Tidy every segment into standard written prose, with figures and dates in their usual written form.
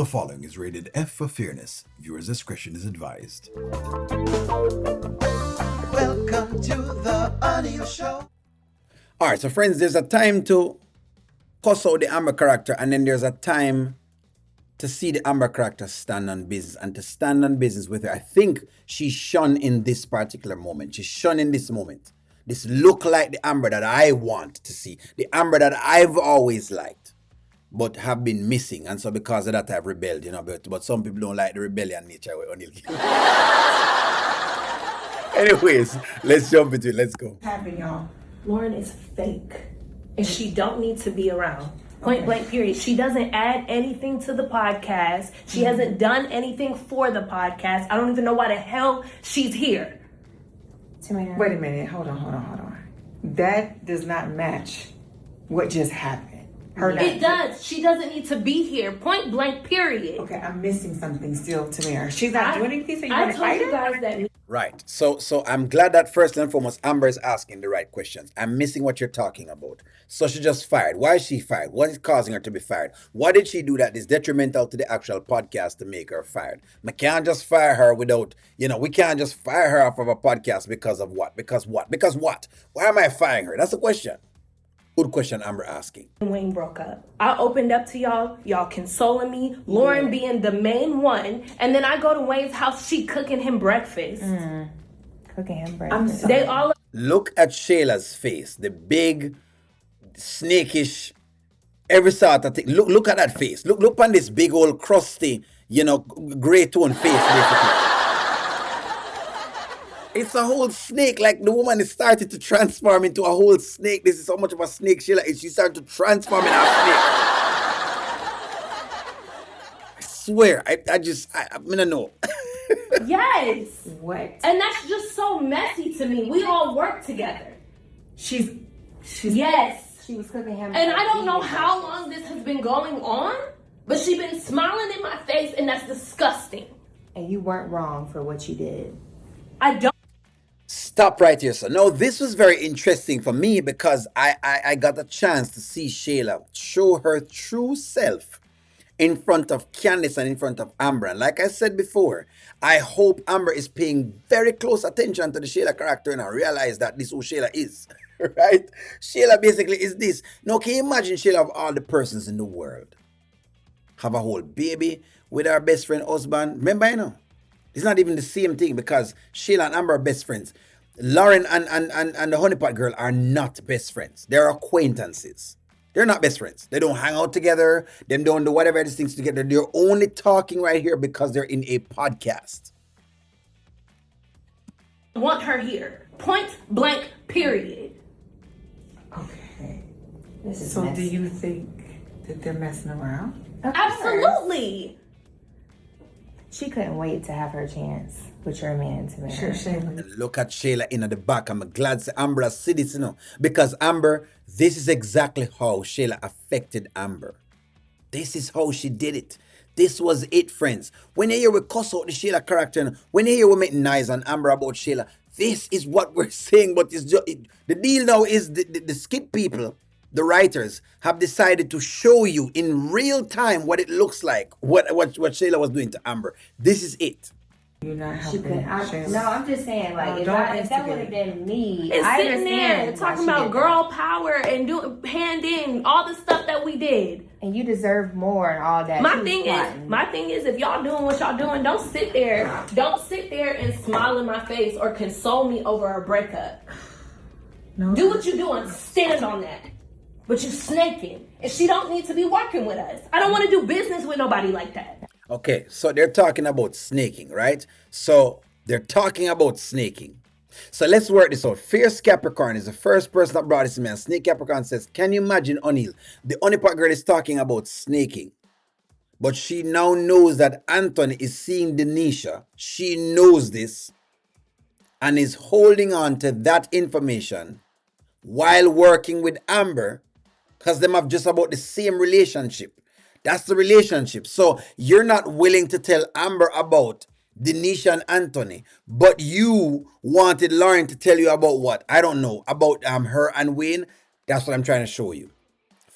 The following is rated F for fairness. Viewers' discretion is advised. Welcome to the Anil Show. Alright, so friends, there's a time to cuss out the Amber character, and then there's a time to see the Amber character stand on business, and to stand on business with her. I think she's shone in this particular moment. She's shone in this moment. This look like the Amber that I want to see. The Amber that I've always liked, but have been missing. And so because of that, I've rebelled, but some people don't like the rebellion nature with O'Neal. Anyways, let's jump into it. Let's go. Happy, y'all. Lauren is fake, and she don't need to be around. Point blank, period. She doesn't add anything to the podcast. She hasn't done anything for the podcast. I don't even know why the hell she's here. Tamara. Wait a minute. Hold on. That does not match what just happened. It does. She doesn't need to be here. Point blank, period. Okay, I'm missing something still, Tamara. She's not doing anything, so you want I to told fight you her? guys that. Right. So I'm glad that first and foremost, Amber is asking the right questions. I'm missing what you're talking about. So she just fired. Why is she fired? What is causing her to be fired? What did she do that is detrimental to the actual podcast to make her fired? We can't just fire her without, we can't just fire her off of a podcast because of what? Because what? Because what? Why am I firing her? That's the question. Good question Amber asking. Wayne broke up. I opened up to y'all consoling me, Lauren being the main one, and then I go to Wayne's house, she cooking him breakfast. Cooking him I'm breakfast. sorry. They all Look at Shayla's face. The big, snakish, every sort of thing. Look at that face. Look on this big old crusty, gray tone face, basically. It's a whole snake. Like the woman is starting to transform into a whole snake. This is how much of a snake Shayla is. She started to transform into a snake. I swear. I don't know. yes. What? And that's just so messy to me. We all work together. She's Yes. She was cooking him. And I don't know how long this has been going on, but she's been smiling in my face, and that's disgusting. And you weren't wrong for what you did. I don't. Stop right here, sir. No, this was very interesting for me because I got a chance to see Shayla show her true self in front of Candice and in front of Amber. And like I said before, I hope Amber is paying very close attention to the Shayla character and realize that this is who Shayla is. Right? Shayla basically is this. Now, can you imagine Shayla of all the persons in the world have a whole baby with her best friend husband? Remember, it's not even the same thing because Shayla and Amber are best friends. Lauren and the honeypot girl are not best friends. They're acquaintances. They're not best friends. They don't hang out together. They don't do whatever these things together. They're only talking right here because they're in a podcast. Want her here. Point blank, period. okay. This is So do messy. you think that they're messing around? Of course. Absolutely. She couldn't wait to have her chance with your man, Tamara. Sure, Shayla. And look at Shayla in the back. I'm glad Amber see this, because Amber, this is exactly how Shayla affected Amber. This is how she did it. This was it, friends. When you hear we cuss out the Shayla character, and when you hear we make nice on Amber about Shayla, this is what we're saying. But it's just, the deal now is the skit people, the writers, have decided to show you in real time what it looks like, what Shayla was doing to Amber. This is it. You're not She helping. couldn't. Shayla. No, I'm just saying, like, No, if don't that would have instigate. been me, It's I sitting there understand why talking she about did girl power and doing hand in all the stuff that we did. that. And you deserve more and all that. My She was plotting. thing is, if y'all doing what y'all doing, don't sit there and smile in my face or console me over a breakup. No. Do what you doing, stand on that. But you snaking, and she don't need to be working with us. I don't want to do business with nobody like that. Okay, so they're talking about snaking, right? So they're talking about snaking. So let's work this out. Fierce Capricorn is the first person that brought this to me. And Snake Capricorn says, can you imagine O'Neal? The honeypot girl is talking about snaking. But she now knows that Anthony is seeing Denisha. She knows this and is holding on to that information while working with Amber because them have just about the same relationship. That's the relationship. So you're not willing to tell Amber about Denisha and Anthony, but you wanted Lauren to tell you about what? I don't know. About her and Wayne. That's what I'm trying to show you.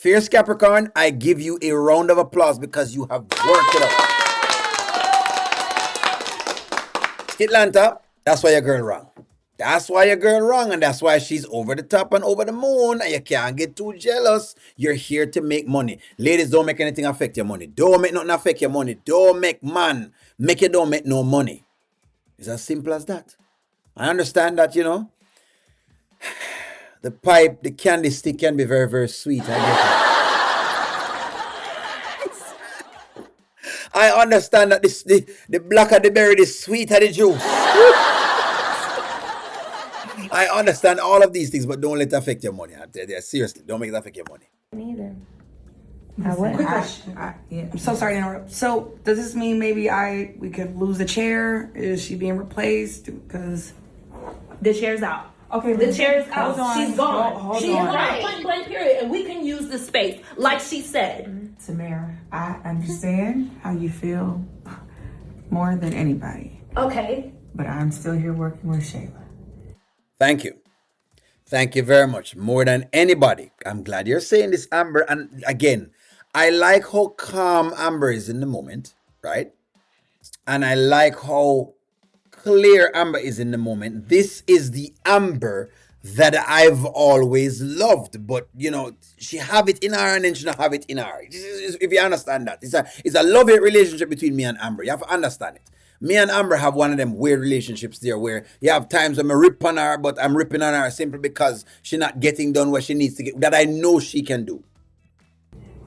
Fierce Capricorn, I give you a round of applause because you have worked it out. Skitlanta, that's why your girl wrong. That's why your girl wrong, and that's why she's over the top and over the moon, and you can't get too jealous. You're here to make money. Ladies, don't make anything affect your money. Don't make nothing affect your money. Don't make man. Make it don't make no money. It's as simple as that. I understand that, the pipe, the candy stick can be very, very sweet. I get it. I understand that the blacker the berry, the sweeter the juice. I understand all of these things, but don't let it affect your money. Seriously, don't make it affect your money. Neither. Quick question. I'm so sorry to interrupt. So does this mean maybe we could lose the chair? Is she being replaced? Because The chair's out. Okay, the chair's out. hold on. She's gone. Hold She's on. gone. Point blank period. And we can use the space, like she said. Tamara, I understand how you feel more than anybody, Okay. but I'm still here working with Shayla. Thank you. Thank you very much. More than anybody. I'm glad you're saying this, Amber. And again, I like how calm Amber is in the moment, right? And I like how clear Amber is in the moment. This is the Amber that I've always loved. But, she have it in her and then she don't have it in her. If you understand that. It's a love-hate relationship between me and Amber. You have to understand it. Me and Amber have one of them weird relationships there where you have times when I rip on her, but I'm ripping on her simply because she's not getting done what she needs to get, that I know she can do.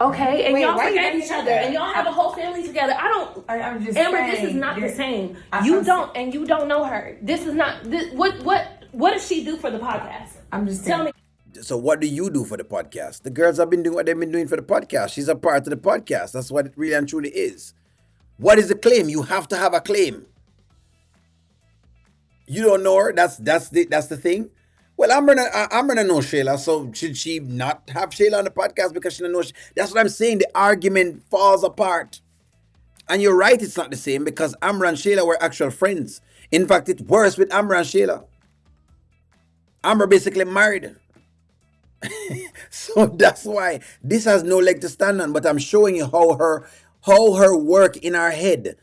Okay, and Wait, y'all why forget you each gotta other, do that? and y'all have a whole family together. I'm just Amber, saying, this is not the same. I'm You don't know her. This is not. What does she do for the podcast? I'm just Tell saying. me. So what do you do for the podcast? The girls have been doing what they've been doing for the podcast. She's a part of the podcast. That's what it really and truly is. What is the claim? You have to have a claim. You don't know her. That's the thing. Well, Amber not know Shayla, so should she not have Shayla on the podcast because she don't know? That's what I'm saying. The argument falls apart. And you're right, it's not the same because Amber and Shayla were actual friends. In fact, it's worse with Amber and Shayla. Amber basically married. So that's why this has no leg to stand on. But I'm showing you how her work in her head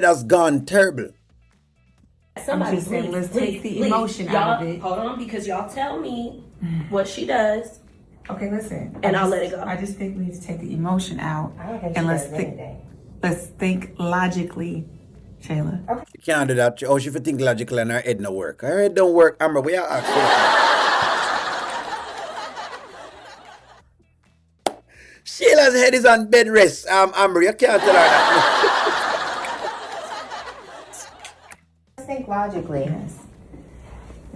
has gone terrible. Somebody, just saying, please, let's please, take the please. emotion y'all, out of it. Hold on, because y'all tell me what she does. Okay, listen. And I'll let it go. I just think we need to take the emotion out I don't think and she let's does think. anything. Let's think logically, Shayla. You can't do that. Oh, she for think logical and her head no work. Her head don't work. Amber, we are asking. Shayla's head is on bed rest. Amber, you can't tell her that. Let's think logically.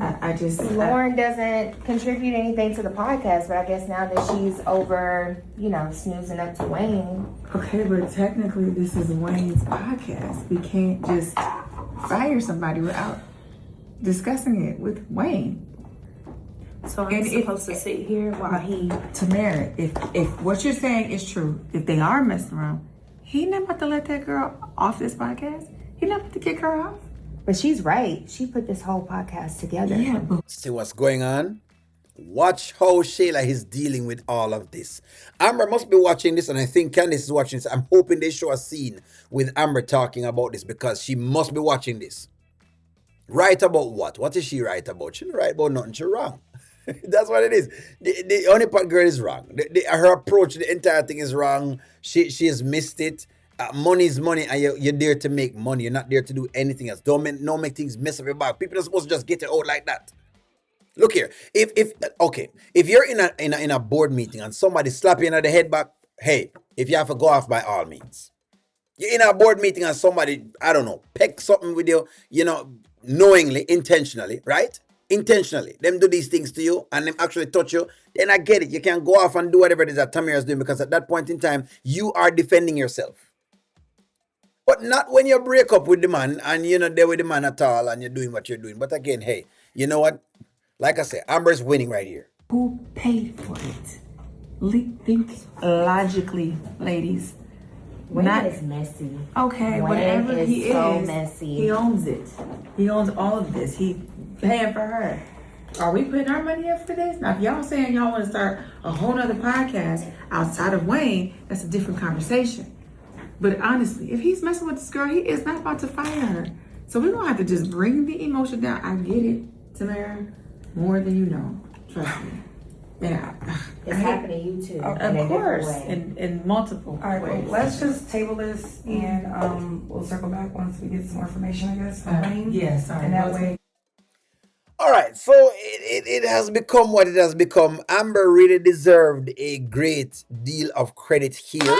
I just Lauren doesn't contribute anything to the podcast, but I guess now that she's over, snoozing up to Wayne. okay, but technically this is Wayne's podcast. We can't just fire somebody without discussing it with Wayne. So I'm And if- supposed to sit here while he. Tamara, if what you're saying is true, if they are messing around, he not about to let that girl off this podcast. He not about to kick her off. But she's right. She put this whole podcast together. Yeah, but See what's going on? Watch how Shayla is dealing with all of this. Amber must be watching this, and I think Candice is watching this. I'm hoping they show a scene with Amber talking about this because she must be watching this. Right about what? What is she right about? She right about nothing. She wrong. That's what it is. The only part girl is wrong. Her approach to the entire thing is wrong. She has missed it. Money is money, and you're there to make money. You're not there to do anything else. Don't make things mess up your back. People are supposed to just get it out like that. Look here. If you're in a board meeting and somebody slap you in the head back, hey, if you have to go off by all means. You're in a board meeting and somebody, I don't know, peck something with you, knowingly, intentionally, right? Intentionally. Them do these things to you and them actually touch you, then I get it. You can go off and do whatever it is that Tamara is doing because at that point in time, you are defending yourself. But not when you break up with the man and you're not there with the man at all and you're doing what you're doing. But again, hey, you know what? Like I said, Amber's winning right here. who paid for it? Think logically, ladies. Wayne Not is messy. okay. Wayne Whatever is he so is, messy. he owns it. He owns all of this. He paying for her. Are we putting our money up for this? Now, if y'all saying y'all want to start a whole nother podcast outside of Wayne, that's a different conversation. But honestly, if he's messing with this girl, he is not about to fire her. So we're going to have to just bring the emotion down. I get it, Tamara, more than you know. Trust me. Yeah, It's happening to you too. of course, in multiple All right, ways. well, let's just table this and we'll circle back once we get some more information, I guess. On Wayne. Yeah, sorry. And that way, All right, so it has become what it has become. Amber really deserved a great deal of credit here.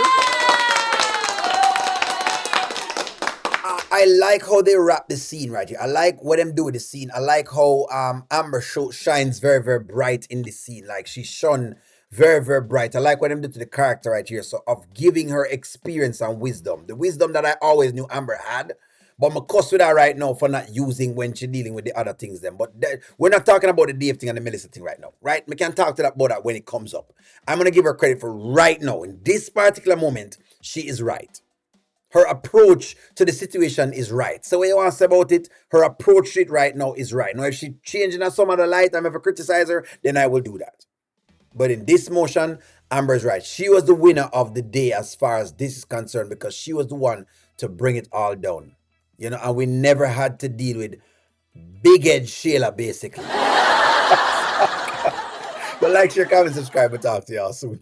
I like how they wrap the scene right here. I like what them do with the scene. I like how Amber shines very, very bright in the scene. Like she shone very, very bright. I like what them do to the character right here. So of giving her experience and wisdom. The wisdom that I always knew Amber had. But I'm cuss with her right now for not using when she's dealing with the other things then. But we're not talking about the Dave thing and the Melissa thing right now. Right? We can talk to that about that when it comes up. I'm going to give her credit for right now. In this particular moment, she is right. Her approach to the situation is right. So what you want to say about it, her approach to it right now is right. Now, if she changing in some other light, I'm ever criticize her, then I will do that. But in this motion, Amber's right. She was the winner of the day as far as this is concerned because she was the one to bring it all down. You know, and we never had to deal with big head Shayla, basically. But like, share, comment, subscribe, and talk to y'all soon.